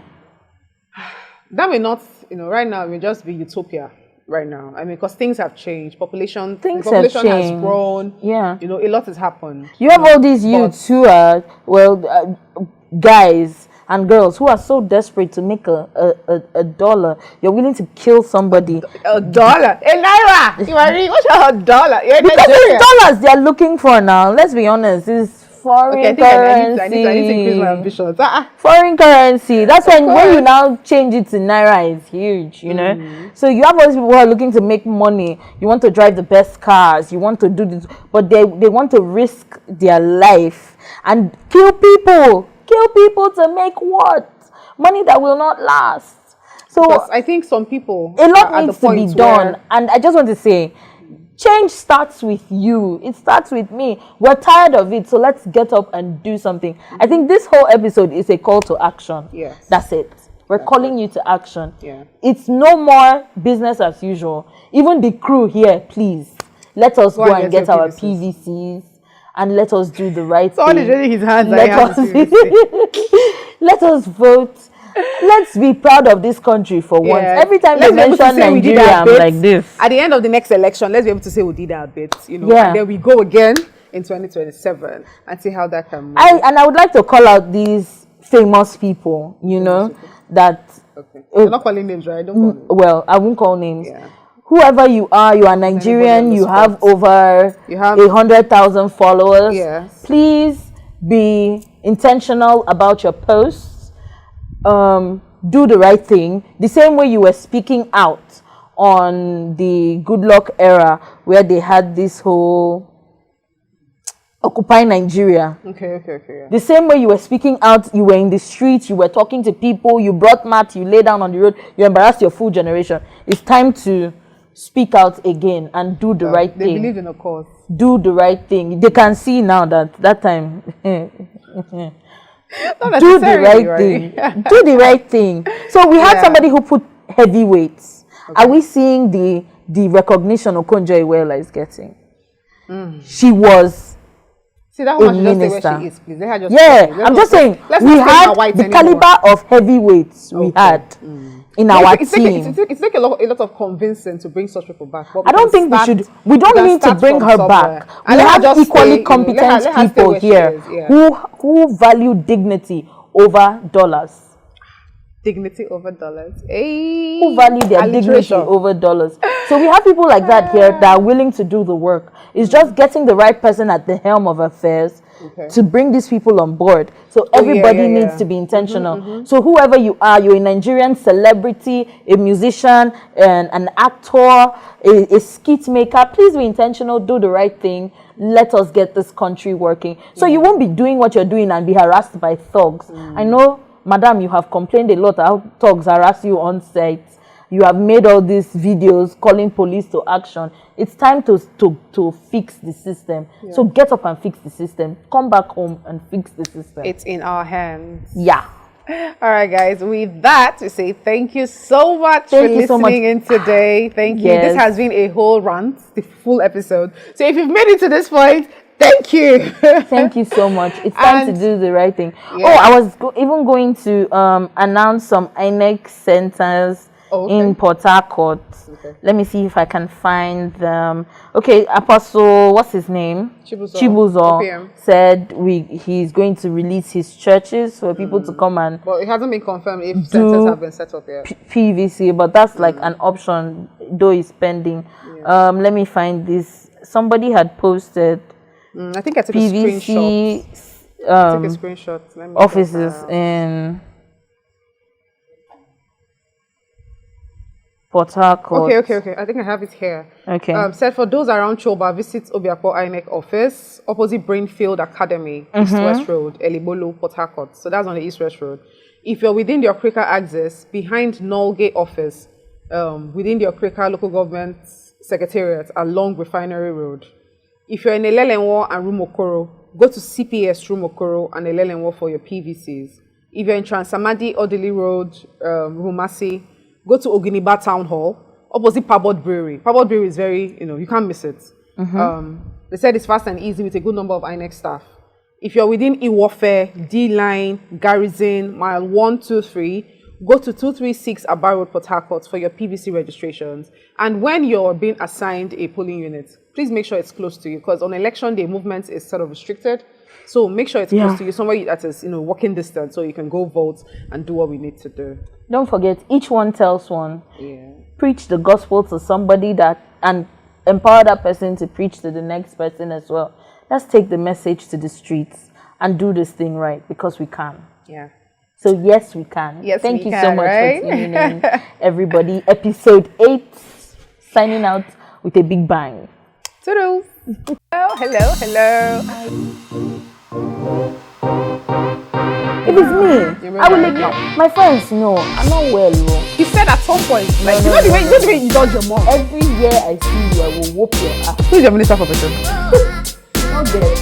That may not, you know, right now, it may just be utopia right now. I mean, because things have changed. The population has grown. Yeah. You know, a lot has happened. You have all these youths who are, guys and girls who are so desperate to make a dollar. You're willing to kill somebody. A dollar? A naira? You are really, what's a dollar? Because it's dollars they're looking for now. Let's be honest. It's foreign currency. I need to increase my ambitions. Foreign currency. That's when you now change it to naira, it's huge, you know. So you have all these people who are looking to make money. You want to drive the best cars. You want to do this, but they want to risk their life and kill people to make what? Money that will not last. So because I think some people a lot needs to be done, and I just want to say, change starts with you. It starts with me. We're tired of it, so let's get up and do something. I think this whole episode is a call to action. Yes. That's it. We're calling you to action. Yeah. It's no more business as usual. Even the crew here, please, let us go and get our PVCs and let us do the right thing. Someone is raising his hands. Let us vote. Let's be proud of this country for once. Every time they mention Nigeria, I'm like this. At the end of the next election, let's be able to say we did our bit, you know. And then we go again in 2027 and see how that can move. I would like to call out these famous people, you know, that... Okay. You're not calling names, right? Don't call names. Well, I won't call names. Yeah. whoever you are Nigerian, you have over 100,000 followers. Yes. Please be intentional about your posts. Do the right thing. The same way you were speaking out on the Good Luck era, where they had this whole Occupy Nigeria. Okay. Yeah. The same way you were speaking out, you were in the streets, you were talking to people, you brought mat, you lay down on the road, you embarrassed your full generation. It's time to speak out again and do the right thing. They believe in a cause. Do the right thing. They can see now that time. Do the right thing. Do the right thing. So we had somebody who put heavy weights. Okay. Are we seeing the recognition Okonjo-Iweala is getting? She was that woman should just stay where she is, please. I'm just saying, we had the caliber of heavyweights we had in our team. It's like a lot of convincing to bring such people back. I don't think we don't need to bring her back. We have equally competent people here who value dignity over dollars. Dignity over dollars. Hey, who value their dignity over dollars. So we have people like that here that are willing to do the work. It's just getting the right person at the helm of affairs to bring these people on board. So everybody needs to be intentional. So whoever you are, you're a Nigerian celebrity, a musician, an actor, a skit maker, please be intentional, do the right thing. Let us get this country working. So you won't be doing what you're doing and be harassed by thugs. I know, Madam, you have complained a lot how thugs harass you on site. You have made all these videos calling police to action. It's time to fix the system. So get up and fix the system. Come back home and fix the system. It's in our hands. Yeah. All right, guys. With that, we say thank you so much for listening in today. Thank you. This has been a whole rant, the full episode. So if you've made it to this point, thank you. Thank you so much. It's time to do the right thing. I was even going to announce some INEC centers in Port Harcourt. Let me see if I can find them. Okay, Apostle, what's his name? Chibuzo said he's going to release his churches for people to come and. But it hasn't been confirmed if centers have been set up yet. PVC, but that's like an option, though it's pending. Let me find this. Somebody had posted. I think I took PVC, a screenshot. Let me offices in Port Harcourt. Okay. I think I have it here. Okay. Said for those around Choba, visit Obiakpo INEC office, opposite Brainfield Academy, East-West Road, Elibolo, Port Harcourt. So that's on the East-West Road. If you're within the Okrika axis, behind Nolgate office, within the Okrika local government secretariat along Refinery Road. If you're in Elelenwo and Rumokoro, go to CPS Rumokoro and Elelenwo for your PVCs. If you're in Transamadi, Odili Road, Rumasi, go to Oginiba Town Hall, opposite Pabot Brewery. Pabot Brewery is very, you can't miss it. They said it's fast and easy with a good number of INEC staff. If you're within Iwofe, D-Line, Garrison, Mile 123, go to 236 Aba Road, Port Harcourt for your PVC registrations. And when you're being assigned a polling unit, please make sure it's close to you, because on election day, movement is sort of restricted. So make sure it's close to you, somewhere that is, walking distance, so you can go vote and do what we need to do. Don't forget, each one tells one. Preach the gospel to somebody and empower that person to preach to the next person as well. Let's take the message to the streets and do this thing right, because we can. So yes, we can. Thank you so much for tuning in, everybody. Episode 8, signing out with a big bang. Toodles. Hello. If it's me, I will let my friends know I'm not well. He said at some point, like, you know the way you dodge your mom. Every year I see you, I will whoop your ass. Who's your minister for person? Not dead.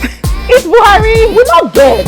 It's Buhari. We're not dead.